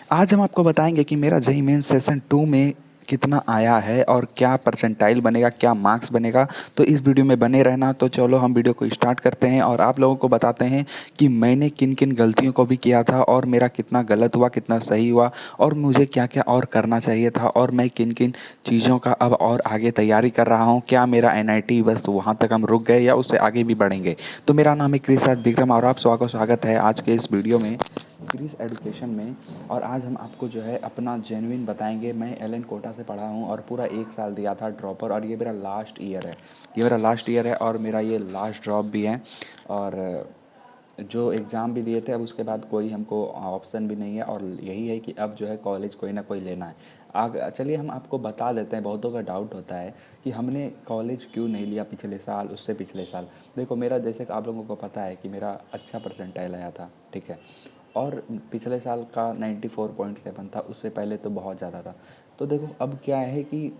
आज हम आपको बताएंगे कि मेरा जेईई मेन सेशन 2 में कितना आया है और क्या परसेंटाइल बनेगा, क्या मार्क्स बनेगा। तो इस वीडियो में बने रहना। तो चलो हम वीडियो को स्टार्ट करते हैं और आप लोगों को बताते हैं कि मैंने किन किन गलतियों को भी किया था और मेरा कितना गलत हुआ, कितना सही हुआ और मुझे क्या क्या और करना चाहिए था और मैं किन किन चीज़ों का अब और आगे तैयारी कर रहा हूँ। क्या मेरा एनआईटी बस वहाँ तक हम रुक गए या उससे आगे भी बढ़ेंगे। तो मेरा नाम है क्रिस विक्रम और आप स्वागत है आज के इस वीडियो में क्रिस एजुकेशन में। और आज हम आपको जो है अपना जेन्युइन बताएंगे। मैं एलन कोटा से पढ़ा हूँ और पूरा 1 साल दिया था ड्रॉपर और ये मेरा लास्ट ईयर है। ये मेरा लास्ट ईयर है और मेरा ये लास्ट ड्रॉप भी है। और जो एग्ज़ाम भी दिए थे अब उसके बाद कोई हमको ऑप्शन भी नहीं है और यही है कि अब जो है कॉलेज कोई ना कोई लेना है। आग चलिए हम आपको बता देते हैं। बहुतों का डाउट होता है कि हमने कॉलेज क्यों नहीं लिया पिछले साल, उससे पिछले साल। देखो मेरा जैसे कि आप लोगों को पता है कि मेरा अच्छा परसेंटाइल आया था, ठीक है। और पिछले साल का 94.7 था, उससे पहले तो बहुत ज़्यादा था। तो देखो अब क्या है कि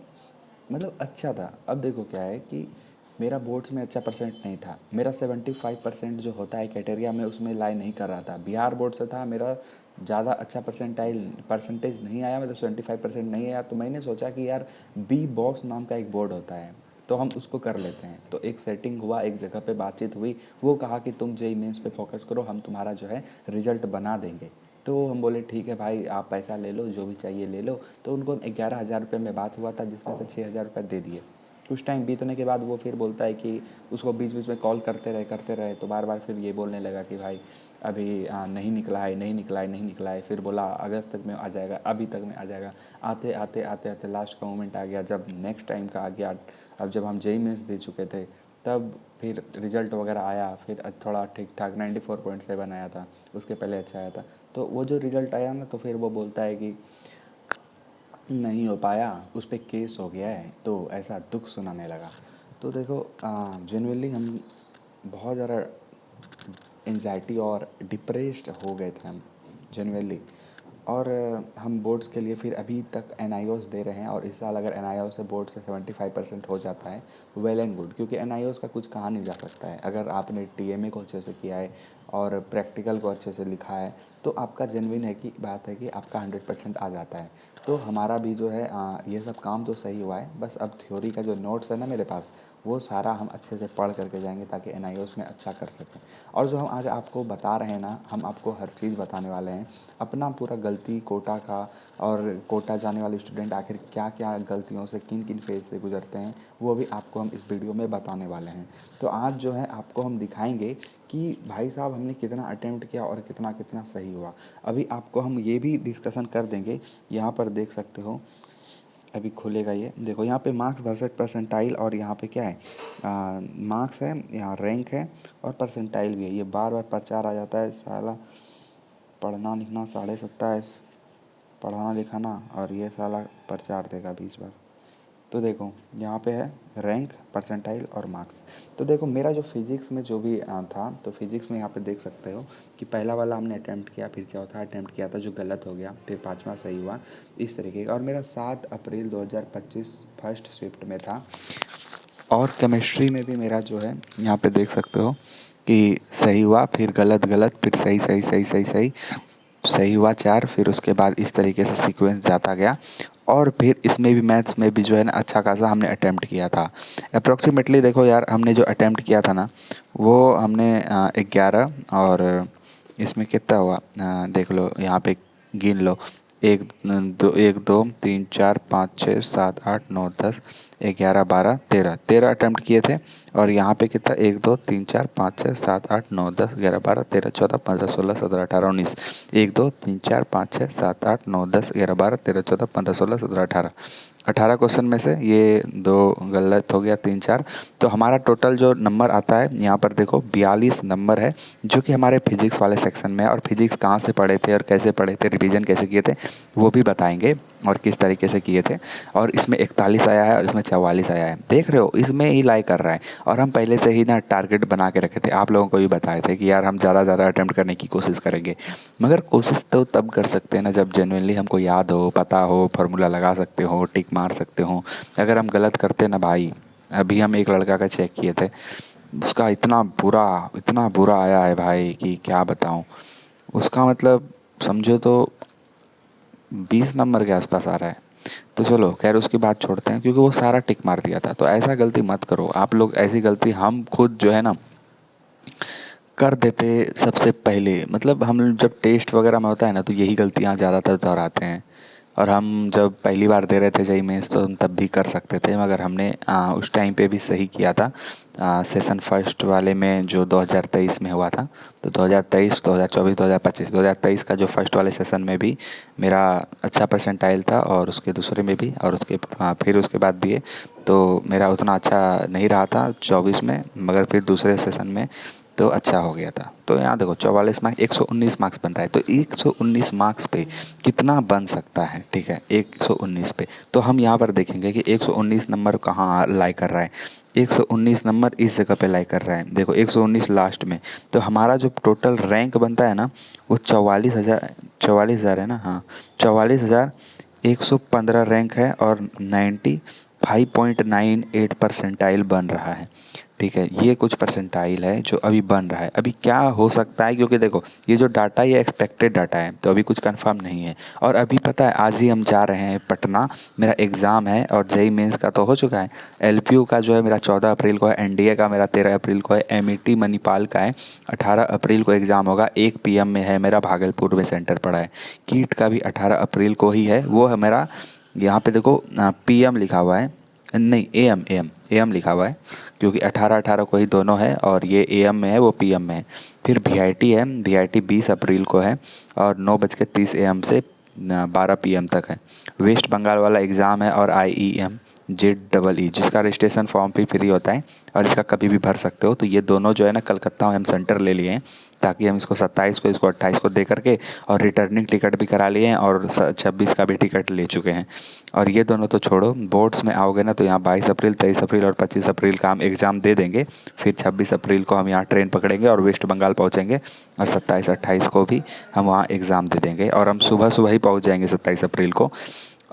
मतलब अच्छा था। अब देखो क्या है कि मेरा बोर्ड्स में अच्छा परसेंट नहीं था। मेरा 75% जो होता है कैटेरिया में उसमें लाई नहीं कर रहा था। बिहार बोर्ड से था मेरा ज़्यादा अच्छा परसेंटेज नहीं आया, मतलब 75% नहीं आया। तो मैंने सोचा कि यार बी बॉक्स नाम का एक बोर्ड होता है तो हम उसको कर लेते हैं। तो एक सेटिंग हुआ, एक जगह पे बातचीत हुई। वो कहा कि तुम जेईई मेंस पे फोकस करो, हम तुम्हारा जो है रिजल्ट बना देंगे। तो हम बोले ठीक है भाई, आप पैसा ले लो, जो भी चाहिए ले लो। तो उनको 11,000 रुपये में बात हुआ था, जिसमें से 6,000 रुपये दे दिए। कुछ टाइम बीतने के बाद वो फिर बोलता है कि उसको बीच बीच में कॉल करते रहे तो बार बार फिर ये बोलने लगा कि भाई अभी नहीं निकला है, नहीं निकला है, नहीं निकला है। फिर बोला अगस्त तक में आ जाएगा, अभी तक में आ जाएगा। आते आते आते आते लास्ट का मोमेंट आ गया, जब नेक्स्ट टाइम का आ गया। अब जब हम जेईई मेंस दे चुके थे तब फिर रिज़ल्ट वगैरह आया। फिर थोड़ा ठीक ठाक 94.7 आया था, उसके पहले अच्छा आया था। तो वो जो रिज़ल्ट आया ना, तो फिर वो बोलता है कि नहीं हो पाया, उस पर केस हो गया है। तो ऐसा दुख सुनाने लगा। तो देखो जेनुइनली हम बहुत ज़्यादा एंजाइटी और डिप्रेस्ड हो गए थे हम, जेनुइनली। और हम बोर्ड्स के लिए फिर अभी तक एन दे रहे हैं और इस साल अगर एन से बोर्ड से 75% हो जाता है तो वेल एंड गुड, क्योंकि एन का कुछ कहा नहीं जा सकता है। अगर आपने टीएमए को अच्छे से किया है और प्रैक्टिकल को अच्छे से लिखा है तो आपका जेन्युइन है कि बात है कि आपका 100% आ जाता है। तो हमारा भी जो है ये सब काम तो सही हुआ है। बस अब थ्योरी का जो नोट्स है ना मेरे पास, वो सारा हम अच्छे से पढ़ करके जाएंगे ताकि एन में अच्छा कर सकें। और जो हम आज आपको बता रहे हैं ना, हम आपको हर चीज़ बताने वाले हैं। अपना पूरा गलती कोटा का और कोटा जाने वाले स्टूडेंट आखिर क्या क्या गलतियों से किन किन फेज से गुजरते हैं, वो भी आपको हम इस वीडियो में बताने वाले हैं। तो आज जो है आपको हम दिखाएंगे कि भाई साहब हमने कितना अटेम्प्ट किया और कितना कितना सही हुआ। अभी आपको हम ये भी डिस्कशन कर देंगे। यहाँ पर देख सकते हो, अभी खुलेगा ये देखो। यहाँ पे मार्क्स वर्सेस परसेंटाइल और यहाँ पे क्या है, मार्क्स है, यहाँ रैंक है और परसेंटाइल भी है। ये बार बार प्रचार आ जाता है साला। पढ़ना लिखना 27.5, पढ़ाना लिखाना, और ये साला प्रचार देगा 20 बार। तो देखो यहाँ पे है रैंक, परसेंटाइल और मार्क्स। तो देखो मेरा जो फिज़िक्स में जो भी था, तो फिज़िक्स में यहाँ पे देख सकते हो कि पहला वाला हमने अटैम्प्ट किया, फिर चौथा अटैम्प्ट किया था जो गलत हो गया, फिर पाँचवा सही हुआ, इस तरीके का। और मेरा 7 अप्रैल 2025 फर्स्ट शिफ्ट में था। और केमिस्ट्री में भी मेरा जो है यहाँ पे देख सकते हो कि सही हुआ, फिर गलत गलत, फिर सही सही सही सही सही, सही हुआ 4। फिर उसके बाद इस तरीके से सीक्वेंस जाता गया। और फिर इसमें भी मैथ्स में भी जो है ना अच्छा खासा हमने अटैम्प्ट किया था। अप्रॉक्सीमेटली देखो यार, हमने जो अटैम्प्ट किया था ना वो हमने 11, और इसमें कितना हुआ देख लो, यहाँ पे गिन लो। एक दो तीन चार पाँच छः सात आठ नौ 10 11 12 13, 13 अटैम्प्ट किए थे। और यहाँ पे कितना, 1 2 3 4 5 6 7 8 9 10 11 12 13 14 15 16 17 18 1 2 3 4 5 6 7 8 9 10 11 12 13 14 15 16 17 18, 18 क्वेश्चन में से ये 2 गलत हो गया, 3 4। तो हमारा टोटल जो नंबर आता है यहाँ पर देखो 42 नंबर है, जो कि हमारे फिजिक्स वाले सेक्शन में है। और फिजिक्स कहाँ से पढ़े थे और कैसे पढ़े थे, रिवीजन कैसे किए थे, वो भी बताएंगे और किस तरीके से किए थे। और इसमें 41 आया है और इसमें 44 आया है, देख रहे हो, इसमें ही लाई कर रहा है। और हम पहले से ही ना टारगेट बना के रखे थे, आप लोगों को भी बताए थे कि यार हम ज़्यादा ज़्यादा अटैम्प्ट करने की कोशिश करेंगे। मगर कोशिश तो तब कर सकते हैं ना जब जेन्युइनली हमको याद हो, पता हो, फार्मूला लगा सकते हो, टिक मार सकते हो। अगर हम गलत करते ना भाई, अभी हम एक लड़का का चेक किए थे, उसका इतना बुरा आया है भाई कि क्या बताऊं। उसका मतलब समझो तो 20 नंबर के आसपास आ रहा है। तो चलो खैर उसकी बात छोड़ते हैं, क्योंकि वो सारा टिक मार दिया था। तो ऐसा गलती मत करो आप लोग, ऐसी गलती हम खुद जो है ना कर देते सबसे पहले। मतलब हम जब टेस्ट वगैरह में होता है ना, तो यही गलतियाँ ज़्यादातर दोहराते हैं। और हम जब पहली बार दे रहे थे जेईई मेंस, तो हम तब भी कर सकते थे, मगर हमने उस टाइम पे भी सही किया था। सेशन फर्स्ट वाले में जो 2023 में हुआ था, तो 2023, 2024, 2025, 2023 का जो फर्स्ट वाले सेशन में भी मेरा अच्छा परसेंटाइल था, और उसके दूसरे में भी, और उसके फिर उसके बाद दिए तो मेरा उतना अच्छा नहीं रहा था 24 में, मगर फिर दूसरे सेशन में तो अच्छा हो गया था। तो यहाँ देखो 44 मार्क्स, 119 मार्क्स बन रहा है। तो 119 मार्क्स पे कितना बन सकता है, ठीक है, 119 पे। तो हम यहाँ पर देखेंगे कि 119 नंबर कहाँ लाई कर रहा है। 119 नंबर इस जगह पे लाई कर रहा है, देखो 119 लास्ट में। तो हमारा जो टोटल रैंक बनता है ना, वो 44,000 है ना, हाँ 44,115 रैंक है, और 95.98 परसेंटाइल बन रहा है। ठीक है, ये कुछ परसेंटाइल है जो अभी बन रहा है। अभी क्या हो सकता है, क्योंकि देखो ये जो डाटा, ये एक्सपेक्टेड डाटा है, तो अभी कुछ कंफर्म नहीं है। और अभी पता है आज ही हम जा रहे हैं पटना, मेरा एग्ज़ाम है, और जेईई मेंस का तो हो चुका है। एलपीयू का जो है मेरा 14 अप्रैल को है, एनडीए का मेरा 13 अप्रैल को है, एमईटी मणिपाल का है 18 अप्रैल को एग्ज़ाम होगा। 1 पीएम में है मेरा, भागलपुर में सेंटर पड़ा है। कीट का भी 18 अप्रैल को ही है, वो है मेरा, यहाँ पे देखो पीएम लिखा हुआ है, नहीं एएम एएम एएम लिखा हुआ है, क्योंकि 18 को ही दोनों है, और ये एएम में है, वो पीएम में है। फिर वीआईटी है, वीआईटी 20 अप्रैल को है, और 9:30 AM से 12 PM तक है। वेस्ट बंगाल वाला एग्ज़ाम है, और IEM JEE, जिसका रजिस्ट्रेशन फॉर्म भी फ्री होता है, और इसका कभी भी भर सकते हो। तो ये दोनों जो है ना कलकत्ता में हम सेंटर ले लिए हैं, ताकि हम इसको 27 को, इसको 28 को दे करके, और रिटर्निंग टिकट भी करा लिए हैं, और 26 का भी टिकट ले चुके हैं। और ये दोनों तो छोड़ो, बोर्ड्स में आओगे ना, तो यहाँ 22 अप्रैल, 23 अप्रैल और 25 अप्रैल का हम एग्ज़ाम दे देंगे। फिर 26 अप्रैल को हम यहाँ ट्रेन पकड़ेंगे और वेस्ट बंगाल पहुँचेंगे, और 27-28 को भी हम वहाँ एग्ज़ाम दे देंगे, और हम सुबह सुबह ही पहुँच जाएंगे 27 अप्रैल को।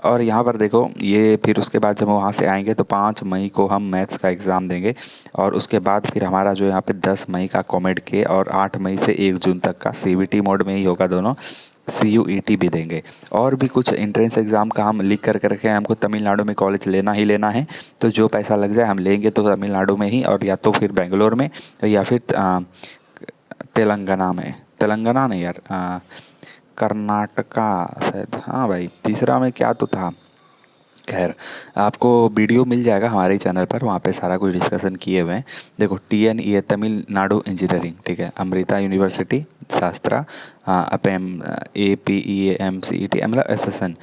और यहाँ पर देखो ये, फिर उसके बाद जब वहाँ से आएंगे तो 5 मई को हम मैथ्स का एग्ज़ाम देंगे, और उसके बाद फिर हमारा जो यहाँ पे 10 मई का कॉमेड के, और 8 मई से 1 जून तक का सीबीटी मोड में ही होगा दोनों, CUET भी देंगे। और भी कुछ एंट्रेंस एग्ज़ाम का हम लिख कर रखे हैं, हमको तमिलनाडु में कॉलेज लेना ही लेना है। तो जो पैसा लग जाए हम लेंगे तो तमिलनाडु में ही, और या तो फिर बेंगलोर में, या फिर तेलंगाना में, तेलंगाना नहीं यार, कर्नाटका शायद, हाँ भाई तीसरा में क्या तो था। खैर आपको वीडियो मिल जाएगा हमारे चैनल पर, वहाँ पे सारा कुछ डिस्कशन किए हुए हैं। देखो TNEA तमिलनाडु इंजीनियरिंग, ठीक है, अमृता यूनिवर्सिटी शास्त्रा, अपेम APEMCET, मतलब SSN,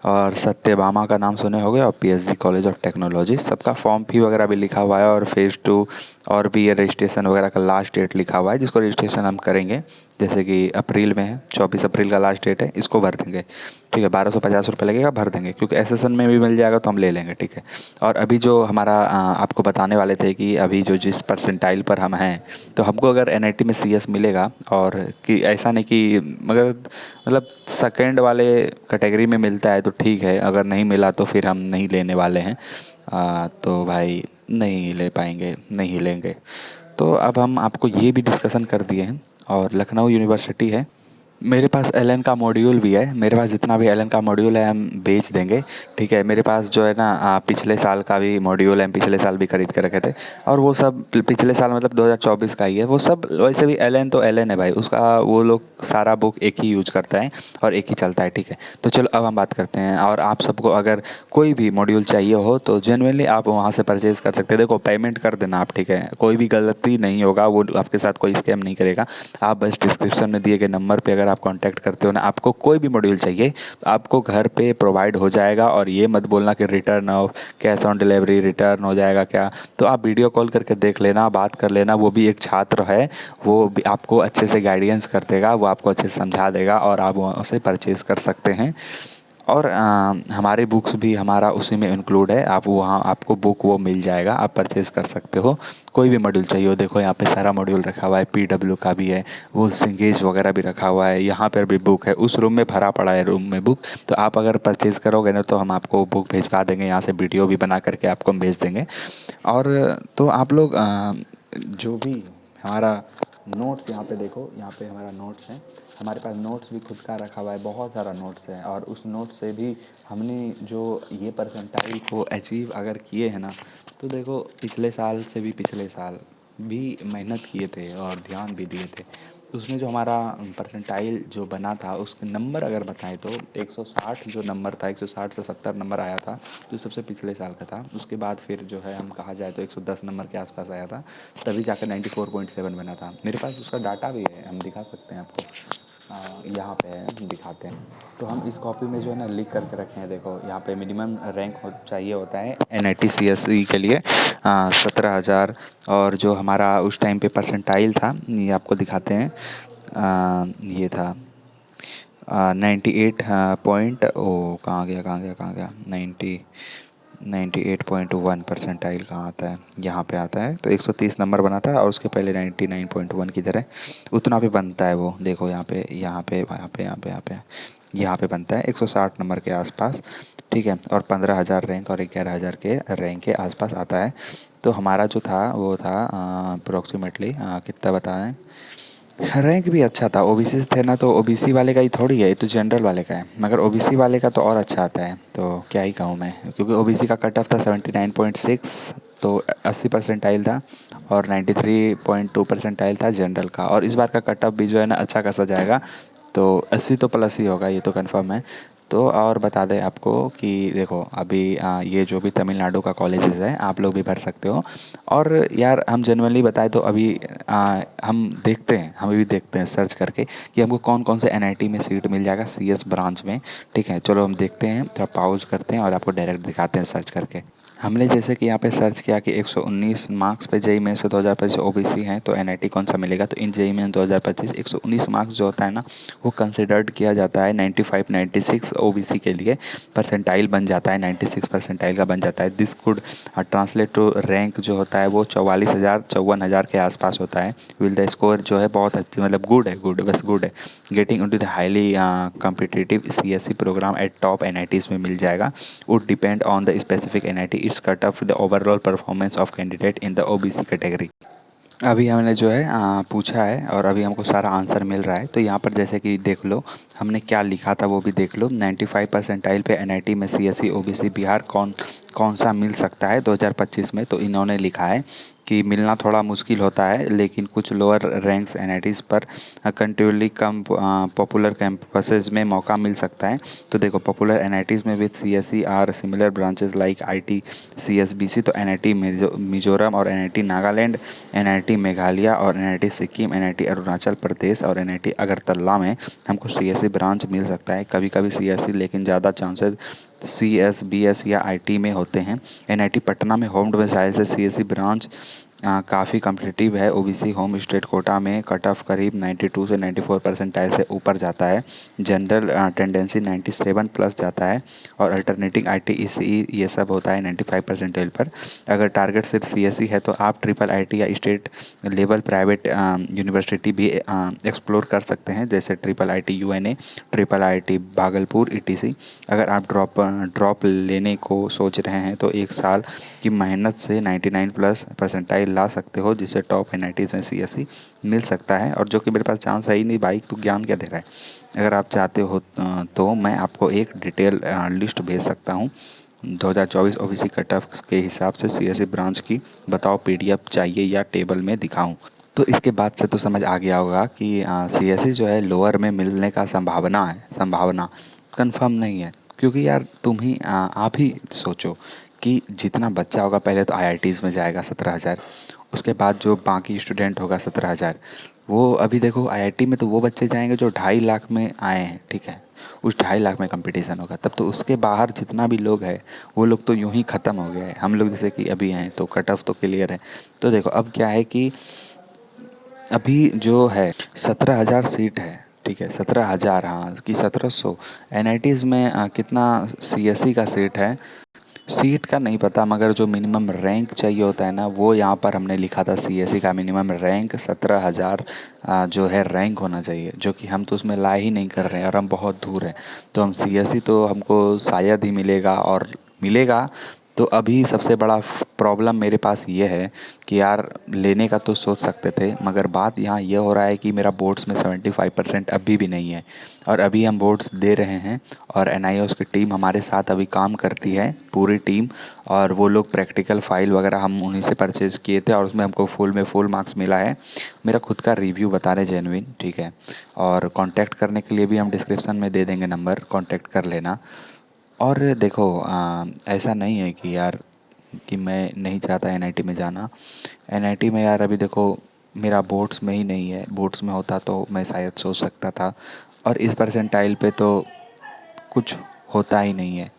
और सत्यभामा का नाम सुने होंगे, और PSG कॉलेज ऑफ टेक्नोलॉजी, सबका फॉर्म फी वगैरह भी लिखा हुआ है, और फेज़ 2 और भी ये रजिस्ट्रेशन वगैरह का लास्ट डेट लिखा हुआ है, जिसको रजिस्ट्रेशन हम करेंगे, जैसे कि अप्रैल में है, 24 अप्रैल का लास्ट डेट है, इसको भर देंगे। ठीक है, 1250 रुपये लगेगा, भर देंगे, क्योंकि SSN में भी मिल जाएगा तो हम ले लेंगे। ठीक है, और अभी जो हमारा आपको बताने वाले थे कि अभी जो जिस परसेंटाइल पर हम हैं, तो हमको अगर NIT में CS मिलेगा, और कि ऐसा नहीं कि मगर मतलब सेकेंड वाले कैटेगरी में मिलता है तो ठीक है, अगर नहीं मिला तो फिर हम नहीं लेने वाले हैं। तो भाई नहीं ले पाएंगे, नहीं लेंगे। तो अब हम आपको ये भी डिस्कशन कर दिए हैं। और लखनऊ यूनिवर्सिटी है, मेरे पास LN का मॉड्यूल भी है, मेरे पास जितना भी LN का मॉड्यूल है हम बेच देंगे। ठीक है, मेरे पास जो है ना पिछले साल का भी मॉड्यूल है, हम पिछले साल भी खरीद के रखे थे, और वो सब पिछले साल मतलब 2024 का ही है वो सब। वैसे भी LN तो LN है भाई, उसका वो लोग सारा बुक एक ही यूज करता है, और एक ही चलता है। ठीक है, तो चलो अब हम बात करते हैं। और आप सबको अगर कोई भी मॉड्यूल चाहिए हो तो जेनुइनली आप वहाँ से परचेज़ कर सकते हैं। देखो पेमेंट कर देना आप, ठीक है, कोई भी गलती नहीं होगा, वो आपके साथ कोई स्कैम नहीं करेगा। आप बस डिस्क्रिप्शन में दिए गए नंबर पे अगर आप कांटेक्ट करते हो ना, आपको कोई भी मॉड्यूल चाहिए तो आपको घर पे प्रोवाइड हो जाएगा। और ये मत बोलना कि return of cash on delivery return हो जाएगा क्या, तो आप वीडियो कॉल करके देख लेना, बात कर लेना, वो भी एक छात्र है, वो भी आपको अच्छे से गाइडेंस कर देगा, वो आपको अच्छे से समझा देगा, और आप वहाँ से परचेज़ कर सकते हैं। और हमारे बुक्स भी हमारा उसी में इंक्लूड है, आप वहाँ आपको बुक वो मिल जाएगा, आप परचेज़ कर सकते हो। कोई भी मॉड्यूल चाहिए हो, देखो यहाँ पे सारा मॉड्यूल रखा हुआ है, PW का भी है, वो सिंगेज वगैरह भी रखा हुआ है, यहाँ पर भी बुक है, उस रूम में भरा पड़ा है रूम में बुक। तो आप अगर परचेज़ करोगे ना तो हम आपको बुक भिजवा देंगे, यहाँ से वीडियो भी बना करके आपको हम भेज देंगे। और तो आप लोग जो भी हमारा नोट्स यहाँ पे देखो, यहाँ पे हमारा नोट्स है। हमारे पास नोट्स भी खुद का रखा हुआ है, बहुत सारा नोट्स है। और उस नोट से भी हमने जो ये परसेंटाइल को अचीव अगर किए हैं ना, तो देखो पिछले साल से भी पिछले साल भी मेहनत किए थे और ध्यान भी दिए थे। उसमें जो हमारा परसेंटाइल जो बना था उसके नंबर अगर बताएं तो 160 जो नंबर था, 160 से 70 नंबर आया था, जो सबसे पिछले साल का था। उसके बाद फिर जो है हम कहा जाए तो 110 नंबर के आसपास आया था, तभी जाकर 94.7 बना था। मेरे पास उसका डाटा भी है, हम दिखा सकते हैं आपको। यहाँ पे है, हम दिखाते हैं। तो हम इस कॉपी में जो है ना लिख करके रखे हैं। देखो यहाँ पे मिनिमम रैंक चाहिए होता है NIT CSE के लिए 17,000। और जो हमारा उस टाइम पे परसेंटाइल था, ये आपको दिखाते हैं। ये था 98 पॉइंट, ओ कहाँ गया 98.1 परसेंटाइल कहाँ आता है, यहाँ पे आता है। तो 130 नंबर बना था और उसके पहले 99.1 किधर है, उतना पे बनता है वो। देखो यहाँ पे बनता है 160 नंबर के आसपास, ठीक है। और 15,000 रैंक और 11,000 के रैंक के आसपास आता है। तो हमारा जो था वो था अप्रोक्सीमेटली कितना बताएं, रैंक भी अच्छा था। ओबीसी थे ना, तो ओबीसी वाले का ही थोड़ी है, ये तो जनरल वाले का है। मगर ओबीसी वाले का तो और अच्छा आता है, तो क्या ही कहूँ मैं, क्योंकि ओबीसी का कट ऑफ था 79.6, तो 80 परसेंटाइल था। और 93.2 परसेंटाइल था जनरल का। और इस बार का कट ऑफ भी जो है ना अच्छा खासा जाएगा, तो 80 तो प्लस ही होगा, ये तो कंफर्म है। तो और बता दें आपको कि देखो अभी ये जो भी तमिलनाडु का कॉलेजेस है, आप लोग भी भर सकते हो। और यार हम जनरली बताएं तो अभी हम भी देखते हैं सर्च करके कि हमको कौन कौन से NIT में सीट मिल जाएगा CS ब्रांच में। ठीक है, चलो हम देखते हैं, तो पॉज करते हैं और आपको डायरेक्ट दिखाते हैं सर्च करके। हमने जैसे कि यहाँ पे सर्च किया कि 119 मार्क्स पे जेईई मेंस पे 2025 ओबीसी हैं, तो NIT कौन सा मिलेगा। तो इन जेईई मेंस 2025 119 मार्क्स जो होता है ना, वो कंसिडर्ड किया जाता है 95 96 ओबीसी के लिए। परसेंटाइल बन जाता है 96 परसेंटाइल का बन जाता है। This could translate to rank जो होता है वो 44,000 54,000 के आसपास होता है। विल द स्कोर जो है बहुत अच्छी, मतलब गुड है, गुड बस गुड है। Getting into the highly competitive CSE program at top NITs में मिल जाएगा। Would depend on the specific NIT, its cut off the overall performance of candidate in the OBC category. अभी हमने जो है पूछा है और अभी हमको सारा आंसर मिल रहा है। तो यहाँ पर जैसे कि देख लो हमने क्या लिखा था वो भी देख लो। 95 परसेंटाइल पे NIT में CSE OBC बिहार कौन कौन सा मिल सकता है 2025 में। तो इन्होंने लिखा है कि मिलना थोड़ा मुश्किल होता है, लेकिन कुछ लोअर रैंक्स NITs पर कंटिन्यूली कम पॉपुलर कैंपसेस में मौका मिल सकता है। तो देखो पॉपुलर NITs में with CSE or similar branches like IT CSBC, तो NIT मिजोरम और NIT नागालैंड, NIT मेघालय और NIT सिक्किम, NIT अरुणाचल प्रदेश और NIT अगरतला में हमको CSE ब्रांच मिल सकता है। कभी कभी CSE, लेकिन ज़्यादा चांसेस CSBS या IT में होते हैं। NIT पटना में होम डोमिसाइल से CSE ब्रांच काफ़ी कम्पिटिटिव है। OBC होम स्टेट कोटा में कट ऑफ करीब 92 से 94 परसेंटाइल से ऊपर जाता है। जनरल टेंडेंसी 97 प्लस जाता है। और अल्टरनेटिंग IT ECE ये सब होता है 95 परसेंटाइल पर। अगर टारगेट सिर्फ CSE है तो आप ट्रिपल IT या स्टेट लेवल प्राइवेट यूनिवर्सिटी भी एक्सप्लोर कर सकते हैं, जैसे triple IT UNA, triple IT Bhagalpur ETC। अगर आप ड्रॉप लेने को सोच रहे हैं तो एक साल की मेहनत से 99 प्लस परसेंटाइल ला सकते हो, जिससे टॉप NITs में CSE मिल सकता है। और जो कि मेरे पास चांस है ही नहीं भाई, तो ज्ञान क्या दे रहा है। अगर आप चाहते हो तो मैं आपको एक डिटेल लिस्ट भेज सकता हूँ 2024 OBC कट ऑफ के हिसाब से CSE ब्रांच की। बताओ PDF चाहिए या टेबल में दिखाऊं। तो इसके बाद से तो समझ आ गया होगा कि CSE जो है लोअर में मिलने का संभावना कंफर्म नहीं है। क्योंकि यार तुम ही आप ही सोचो कि जितना बच्चा होगा, पहले तो IITs में जाएगा 17,000, उसके बाद जो बाकी स्टूडेंट होगा 17,000। वो अभी देखो IIT में तो वो बच्चे जाएंगे जो 2.5 लाख में आए हैं, ठीक है। उस 2.5 लाख में कंपटीशन होगा, तब तो उसके बाहर जितना भी लोग है वो लोग तो यूं ही ख़त्म हो गए हैं। हम लोग जैसे कि अभी हैं तो कट ऑफ तो क्लियर है। तो देखो अब क्या है कि अभी जो है 17,000 सीट है, ठीक है। 17,000, हाँ कि 1700 NITs में कितना CSE का सीट है, सीट का नहीं पता, मगर जो मिनिमम रैंक चाहिए होता है ना, वो यहाँ पर हमने लिखा था CSE का मिनिमम रैंक 17,000 जो है रैंक होना चाहिए, जो कि हम तो उसमें ला ही नहीं कर रहे हैं और हम बहुत दूर हैं। तो हम CSE तो हमको शायद ही मिलेगा, और मिलेगा तो अभी सबसे बड़ा प्रॉब्लम मेरे पास ये है कि यार लेने का तो सोच सकते थे, मगर बात यहाँ ये हो रहा है कि मेरा बोर्ड्स में 75% अभी भी नहीं है। और अभी हम बोर्ड्स दे रहे हैं और एनआईओस की टीम हमारे साथ अभी काम करती है, पूरी टीम। और वो लोग प्रैक्टिकल फ़ाइल वगैरह हम उन्हीं से परचेज़ किए थे और उसमें हमको फुल मार्क्स मिला है। मेरा खुद का रिव्यू बता रहे जेन्युइन, ठीक है। और कांटेक्ट करने के लिए भी हम डिस्क्रिप्शन में दे देंगे नंबर, कांटेक्ट कर लेना। और देखो ऐसा नहीं है कि यार कि मैं नहीं चाहता एनआईटी में जाना। एनआईटी में यार अभी देखो मेरा बोर्ड्स में ही नहीं है, बोर्ड्स में होता तो मैं शायद सोच सकता था। और इस परसेंटाइल पे तो कुछ होता ही नहीं है,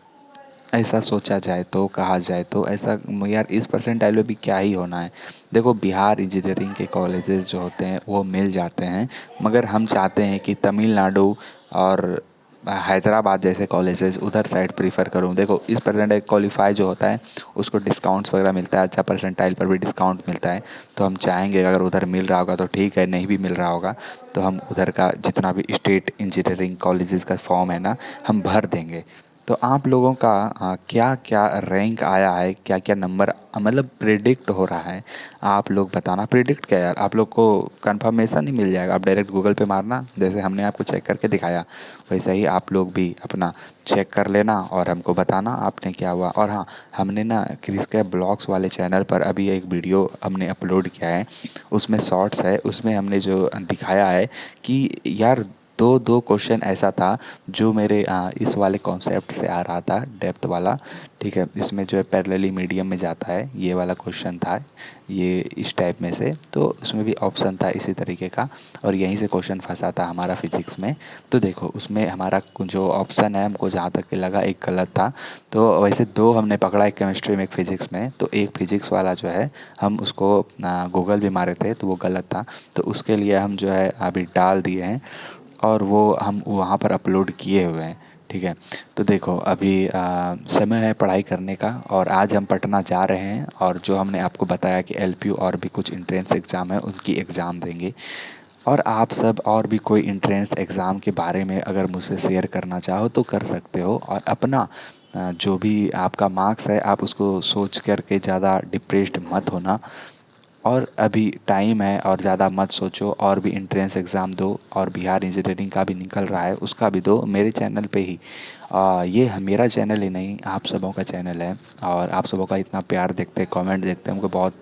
ऐसा सोचा जाए तो, कहा जाए तो ऐसा। यार इस परसेंटाइल में भी क्या ही होना है। देखो बिहार इंजीनियरिंग के कॉलेजेस जो होते हैं वो मिल जाते हैं, मगर हम चाहते हैं कि तमिलनाडु और हैदराबाद जैसे कॉलेजेस उधर साइड प्रीफर करूँ। देखो इस परसेंटाइल क्वालिफाई जो होता है उसको डिस्काउंट्स वगैरह मिलता है, अच्छा परसेंटाइल पर भी डिस्काउंट मिलता है। तो हम चाहेंगे अगर उधर मिल रहा होगा तो ठीक है, नहीं भी मिल रहा होगा तो हम उधर का जितना भी स्टेट इंजीनियरिंग कॉलेजेस का फॉर्म है ना, हम भर देंगे। तो आप लोगों का क्या क्या रैंक आया है, क्या क्या नंबर मतलब प्रिडिक्ट हो रहा है, आप लोग बताना। प्रिडिक्ट क्या यार, आप लोग को कंफर्मेशन ही मिल जाएगा। आप डायरेक्ट गूगल पे मारना, जैसे हमने आपको चेक करके दिखाया वैसे ही आप लोग भी अपना चेक कर लेना और हमको बताना आपने क्या हुआ। और हाँ, हमने ना क्रिस के ब्लॉग्स वाले चैनल पर अभी एक वीडियो हमने अपलोड किया है, उसमें शॉर्ट्स है, उसमें हमने जो दिखाया है कि यार दो दो क्वेश्चन ऐसा था जो मेरे इस वाले कॉन्सेप्ट से आ रहा था, डेप्थ वाला, ठीक है। इसमें जो है पैरेलली मीडियम में जाता है, ये वाला क्वेश्चन था, ये इस टाइप में से। तो उसमें भी ऑप्शन था इसी तरीके का और यहीं से क्वेश्चन फंसा था हमारा फिजिक्स में। तो देखो उसमें हमारा जो ऑप्शन है हमको जहाँ तक कि लगा एक गलत था। तो वैसे दो हमने पकड़ा, एक केमिस्ट्री में एक फिजिक्स में। तो एक फिजिक्स वाला जो है हम उसको गूगल भी मारे थे तो वो गलत था, तो उसके लिए हम जो है अभी डाल दिए हैं और वो हम वहाँ पर अपलोड किए हुए हैं, ठीक है। तो देखो अभी समय है पढ़ाई करने का और आज हम पटना जा रहे हैं और जो हमने आपको बताया कि एलपीयू और भी कुछ एंट्रेंस एग्ज़ाम है उनकी एग्ज़ाम देंगे। और आप सब और भी कोई एंट्रेंस एग्ज़ाम के बारे में अगर मुझसे शेयर करना चाहो तो कर सकते हो। और अपना जो भी आपका मार्क्स है आप उसको सोच कर के ज़्यादा डिप्रेस्ड मत होना। और अभी टाइम है और ज़्यादा मत सोचो, और भी एंट्रेंस एग्ज़ाम दो और बिहार इंजीनियरिंग का भी निकल रहा है उसका भी दो मेरे चैनल पे ही। ये मेरा चैनल ही नहीं, आप सबों का चैनल है और आप सबों का इतना प्यार देखते, कमेंट देखते हमको बहुत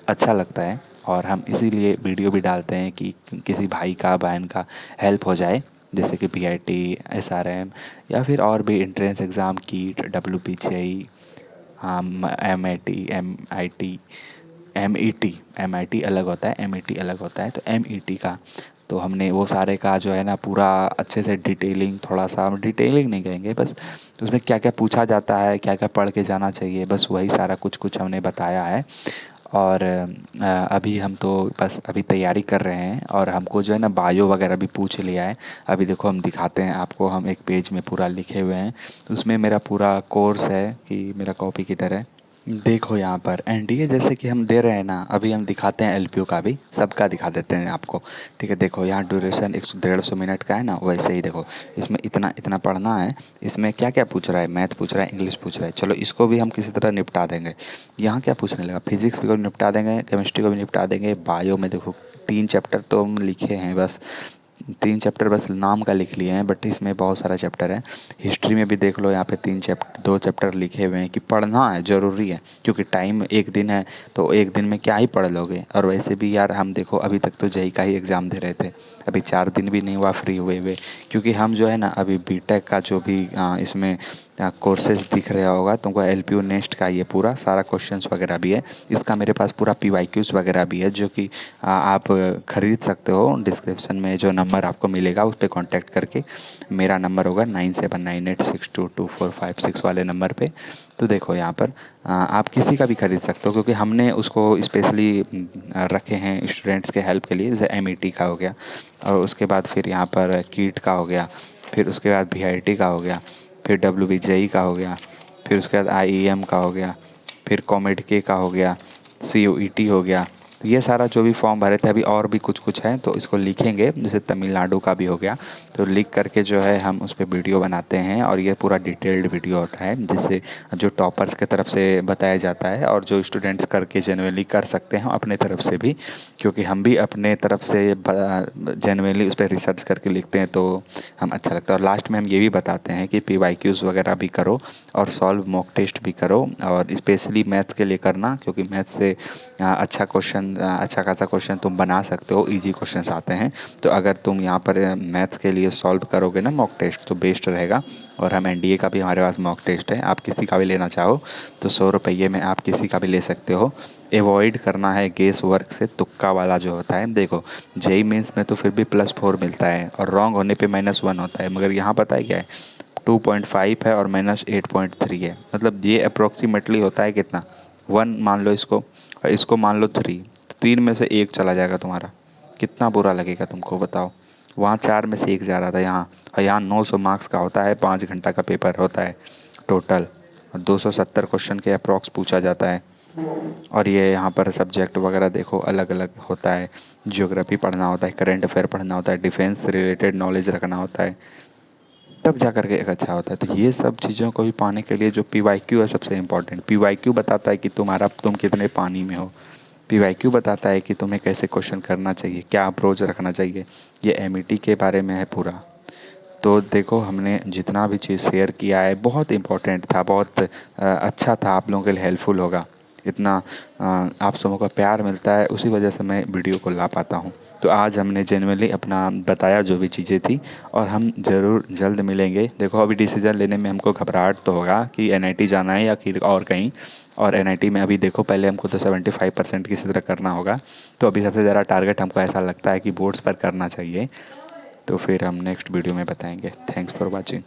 अच्छा लगता है। और हम इसीलिए वीडियो भी डालते हैं कि किसी भाई का बहन का हेल्प हो जाए, जैसे कि पीआईटी, एसआरएम या फिर और भी एंट्रेंस एग्ज़ाम कीट, डब्ल्यूपीसीआई, एमआईटी, एमआईटी, एमईटी, एमआईटी अलग होता है, एमईटी अलग होता है। तो एमईटी का तो हमने वो सारे का जो है ना पूरा अच्छे से डिटेलिंग, थोड़ा सा डिटेलिंग नहीं कहेंगे, बस उसमें क्या क्या पूछा जाता है, क्या क्या पढ़ के जाना चाहिए, बस वही सारा कुछ कुछ हमने बताया है। और अभी हम तो बस अभी तैयारी कर रहे हैं और हमको जो है ना बायो वगैरह भी पूछ लिया है। अभी देखो हम दिखाते हैं आपको, हम एक पेज में पूरा लिखे हुए हैं, उसमें मेरा पूरा कोर्स है कि मेरा कॉपी की तरह। देखो यहाँ पर एनडीए जैसे कि हम दे रहे हैं ना, अभी हम दिखाते हैं एलपीयू का भी, सबका दिखा देते हैं आपको, ठीक है। देखो यहाँ ड्यूरेशन 150 मिनट का है ना, वैसे ही देखो इसमें इतना इतना पढ़ना है। इसमें क्या क्या पूछ रहा है, मैथ पूछ रहा है, इंग्लिश पूछ रहा है, चलो इसको भी हम किसी तरह निपटा देंगे। यहाँ क्या पूछने लगा, फिजिक्स भी को निपटा देंगे, केमिस्ट्री को भी निपटा देंगे। बायो में देखो 3 चैप्टर तो हम लिखे हैं, बस 3 चैप्टर बस नाम का लिख लिए हैं, बट इसमें बहुत सारा चैप्टर है। हिस्ट्री में भी देख लो, यहाँ पे 2 चैप्टर लिखे हुए हैं कि पढ़ना है, ज़रूरी है, क्योंकि टाइम एक दिन है तो एक दिन में क्या ही पढ़ लोगे। और वैसे भी यार हम देखो अभी तक तो जेई का ही एग्ज़ाम दे रहे थे, अभी 4 दिन भी नहीं हुआ फ्री हुए, क्योंकि हम जो है ना अभी बीटेक का जो भी इसमें कोर्सेज दिख रहा होगा तुमको, एलपीयू नेक्स्ट का ये पूरा सारा क्वेश्चंस वगैरह भी है। इसका मेरे पास पूरा पीवाईक्यूज़ वगैरह भी है जो कि आप ख़रीद सकते हो। डिस्क्रिप्शन में जो नंबर आपको मिलेगा उस पर कॉन्टैक्ट करके, मेरा नंबर होगा 9798622456 वाले नंबर पे। तो देखो यहाँ पर आप किसी का भी ख़रीद सकते हो, क्योंकि हमने उसको स्पेशली रखे हैं स्टूडेंट्स के हेल्प के लिए। जैसे एमईटी का हो गया और उसके बाद फिर यहाँ पर कीट का हो गया, फिर उसके बाद वीआईटी का हो गया, फिर डब्ल्यूबीजेई का हो गया, फिर उसके बाद आईईएम का हो गया, फिर कॉमेड के का हो गया, सीयूईटी हो गया, तो ये सारा जो भी फॉर्म भरे थे, अभी और भी कुछ कुछ है तो इसको लिखेंगे, जैसे तमिलनाडु का भी हो गया, तो लिख करके जो है हम उस पर वीडियो बनाते हैं और ये पूरा डिटेल्ड वीडियो होता है, जिससे जो टॉपर्स की तरफ से बताया जाता है और जो स्टूडेंट्स करके जेनुइनली कर सकते हैं अपने तरफ से भी, क्योंकि हम भी अपने तरफ से जेनुइनली उस पर रिसर्च करके लिखते हैं तो हम अच्छा लगता है। और लास्ट में हम ये भी बताते हैं कि PYQs वगैरह भी करो और सॉल्व मॉक टेस्ट भी करो, और स्पेशली मैथ्स के लिए करना, क्योंकि मैथ्स से अच्छा क्वेश्चन, अच्छा खासा क्वेश्चन तुम बना सकते हो, इजी क्वेश्चंस आते हैं। तो अगर तुम यहाँ पर मैथ्स के लिए सॉल्व करोगे ना मॉक टेस्ट तो बेस्ट रहेगा। और हम NDA का भी हमारे पास मॉक टेस्ट है, आप किसी का भी लेना चाहो तो 100 रुपये में आप किसी का भी ले सकते हो। एवॉइड करना है गेस वर्क से, तुक्का वाला जो होता है। देखो JEE मेंस में तो फिर भी +4 मिलता है और रॉन्ग होने पे -1 होता है, मगर यहाँ पता है क्या है, 2.5 है और -8.3 है, मतलब ये अप्रोक्सीमेटली होता है कितना, 1 मान लो इसको और इसको मान लो 3, तो 3 में से 1 चला जाएगा तुम्हारा, कितना बुरा लगेगा तुमको बताओ। वहाँ 4 में से 1 जा रहा था यहाँ, और यहाँ 900 मार्क्स का होता है, 5 घंटा का पेपर होता है टोटल, और 270 क्वेश्चन के अप्रॉक्स पूछा जाता है। और ये यहाँ पर सब्जेक्ट वगैरह देखो अलग अलग होता है, ज्योग्राफी पढ़ना होता है, करंट अफेयर पढ़ना होता है, डिफेंस से रिलेटेड नॉलेज रखना होता है, तब जा कर के एक अच्छा होता है। तो ये सब चीज़ों को भी पाने के लिए जो PYQ है सबसे इम्पोर्टेंट, PYQ बताता है कि तुम कितने पानी में हो, PYQ बताता है कि तुम्हें कैसे क्वेश्चन करना चाहिए, क्या अप्रोच रखना चाहिए, ये MET के बारे में है पूरा। तो देखो हमने जितना भी चीज़ शेयर किया है बहुत इम्पोर्टेंट था, बहुत अच्छा था, आप लोगों के लिए हेल्पफुल होगा। इतना आप सबों का प्यार मिलता है, उसी वजह से मैं वीडियो को ला पाता हूँ। तो आज हमने जेनुइनली अपना बताया जो भी चीज़ें थी, और हम ज़रूर जल्द मिलेंगे। देखो अभी डिसीज़न लेने में हमको घबराहट तो होगा कि NIT जाना है या फिर और कहीं, और NIT में अभी देखो पहले हमको तो 75% किसी तरह करना होगा, तो अभी सबसे ज़्यादा टारगेट हमको ऐसा लगता है कि बोर्ड्स पर करना चाहिए। तो फिर हम नेक्स्ट वीडियो में बताएंगे। Thanks for watching.